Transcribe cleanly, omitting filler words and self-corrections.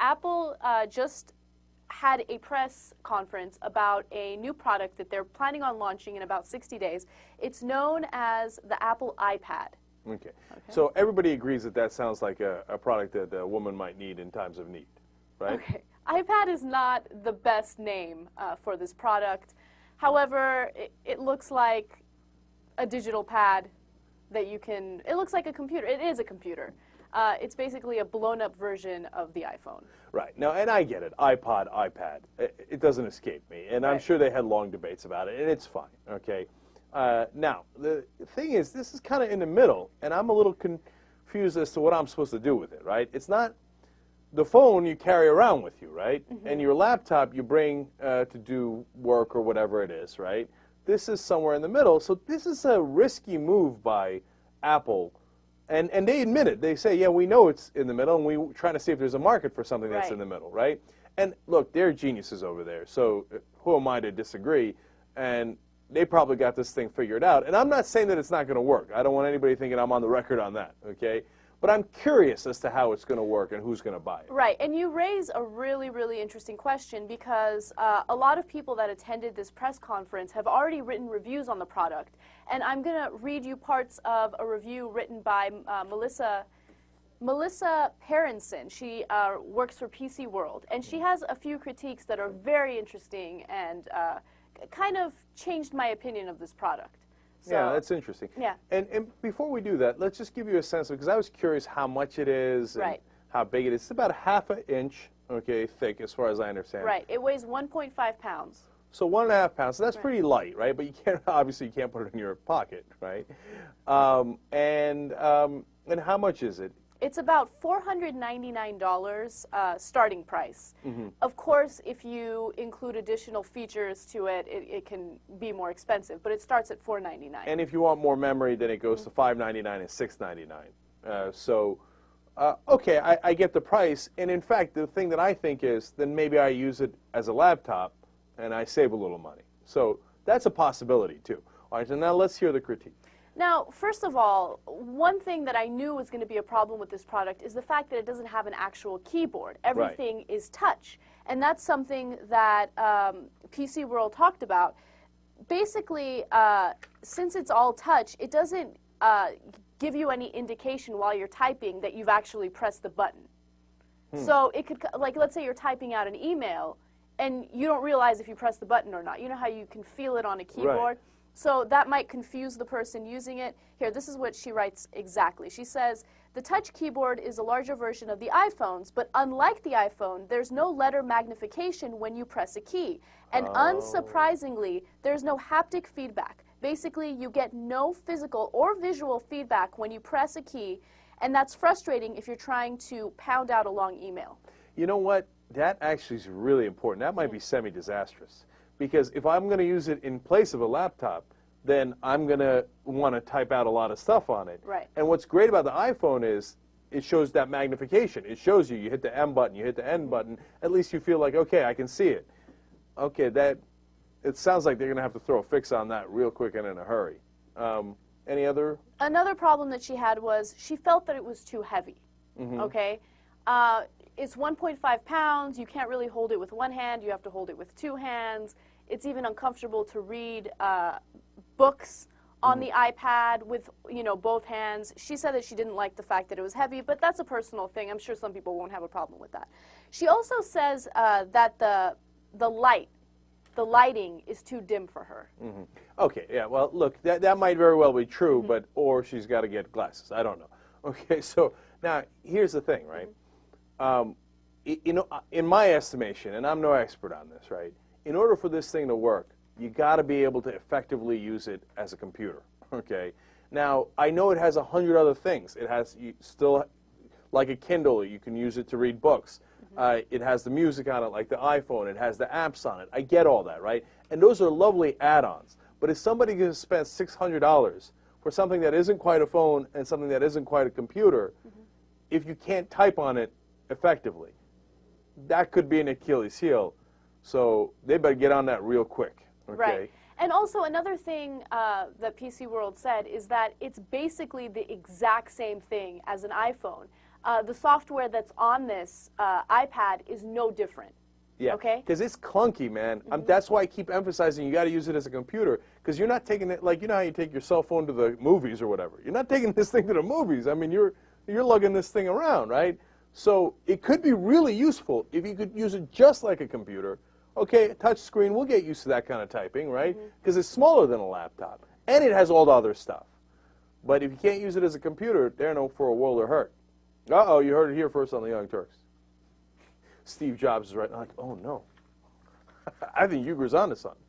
Apple just had a press conference about a new product that they're planning on launching in about 60 days. It's known as the Apple iPad. Okay. So everybody agrees that that sounds like a product that a woman might need in times of need, right? Okay. iPad is not the best name for this product. However, it looks like a digital pad that you can, it looks like a computer. It is a computer. It's basically a blown-up version of the iPhone. Right. Now, and I get it. iPod, iPad. It doesn't escape me. And I'm sure they had long debates about it, and it's fine, okay? Now, the thing is, this is kind of in the middle, and I'm a little confused as to what I'm supposed to do with it, right? It's not the phone you carry around with you, right? And your laptop you bring to do work or whatever it is, right? This is somewhere in the middle, so this is a risky move by Apple. And they admit it. They say, yeah, we know it's in the middle, and we're trying to see if there's a market for something that's in the middle, right? And look, they're geniuses over there, so who am I to disagree? And they probably got this thing figured out. And I'm not saying that it's not going to work. I don't want anybody thinking I'm on the record on that, okay? But I'm curious as to how it's going to work and who's going to buy it. Right, and you raise a really, really interesting question because a lot of people that attended this press conference have already written reviews on the product. And I'm going to read you parts of a review written by Melissa Perrinson. She works for PC World, and she has a few critiques that are very interesting and kind of changed my opinion of this product. So, yeah, that's interesting. Yeah. And before we do that, let's just give you a sense of, because I was curious how much it is and how big it is. It's about ½ an inch, okay, thick as far as I understand. Right. It weighs 1.5 pounds. So 1.5 pounds. So that's pretty light, right? But you can't, obviously you can't put it in your pocket, right? And how much is it? It's about $499 starting price. Of course, if you include additional features to it, it can be more expensive, but it starts at $499. And if you want more memory, then it goes to $599 and $699. Okay, I get the price. And in fact, the thing that I think is, then maybe I use it as a laptop and I save a little money. So that's a possibility, too. All right, so now let's hear the critique. Now, first of all, one thing that I knew was going to be a problem with this product is the fact that it doesn't have an actual keyboard. Everything is touch. And that's something that PC World talked about. Basically, since it's all touch, it doesn't give you any indication while you're typing that you've actually pressed the button. So it could, like, let's say you're typing out an email, and you don't realize if you press the button or not. You know how you can feel it on a keyboard? So that might confuse the person using it. Here, this is what she writes exactly. She says, the touch keyboard is a larger version of the iPhones, but unlike the iPhone, there's no letter magnification when you press a key. And unsurprisingly, there's no haptic feedback. Basically, you get no physical or visual feedback when you press a key, and that's frustrating if you're trying to pound out a long email. You know what? That actually is really important. That might be semi-disastrous. Because if I'm going to use it in place of a laptop, then I'm going to want to type out a lot of stuff on it. Right. And what's great about the iPhone is it shows that magnification. It shows you hit the M button, you hit the N button. At least you feel like, okay, I can see it. Okay, it sounds like they're going to have to throw a fix on that real quick and in a hurry. Any other? Another problem that she had was she felt that it was too heavy. Okay? It's 1.5 pounds. You can't really hold it with one hand. You have to hold it with two hands. It's even uncomfortable to read books on the iPad with, both hands. She said that she didn't like the fact that it was heavy, but that's a personal thing. I'm sure some people won't have a problem with that. She also says that the lighting is too dim for her. Okay, yeah, well, look, that might very well be true, but or she's got to get glasses. I don't know. Okay, so now here's the thing, right? In my estimation, and I'm no expert on this, right? In order for this thing to work, you got to be able to effectively use it as a computer, okay? Now, I know it has 100 other things. It has still, like a Kindle, you can use it to read books. It has the music on it like the iPhone. It has the apps on it. I get all that, right? And those are lovely add-ons. But if somebody can spend $600 for something that isn't quite a phone and something that isn't quite a computer, if you can't type on it effectively, that could be an Achilles heel. So they better get on that real quick. Okay? Right. And also another thing that PC World said is that it's basically the exact same thing as an iPhone. the software that's on this iPad is no different. Yeah, okay? Because it's clunky, man. That's why I keep emphasizing you got to use it as a computer, because you're not taking it like, you know how you take your cell phone to the movies or whatever. You're not taking this thing to the movies. I mean, you're lugging this thing around, right? So it could be really useful if you could use it just like a computer. Okay, touch screen, we'll get used to that kind of typing, right? Because it's smaller than a laptop, and it has all the other stuff. But if you can't use it as a computer, they're no for a world of hurt. Uh-oh, you heard it here first on the Young Turks. Steve Jobs is right. I'm like, oh no. I think Uger's onto something.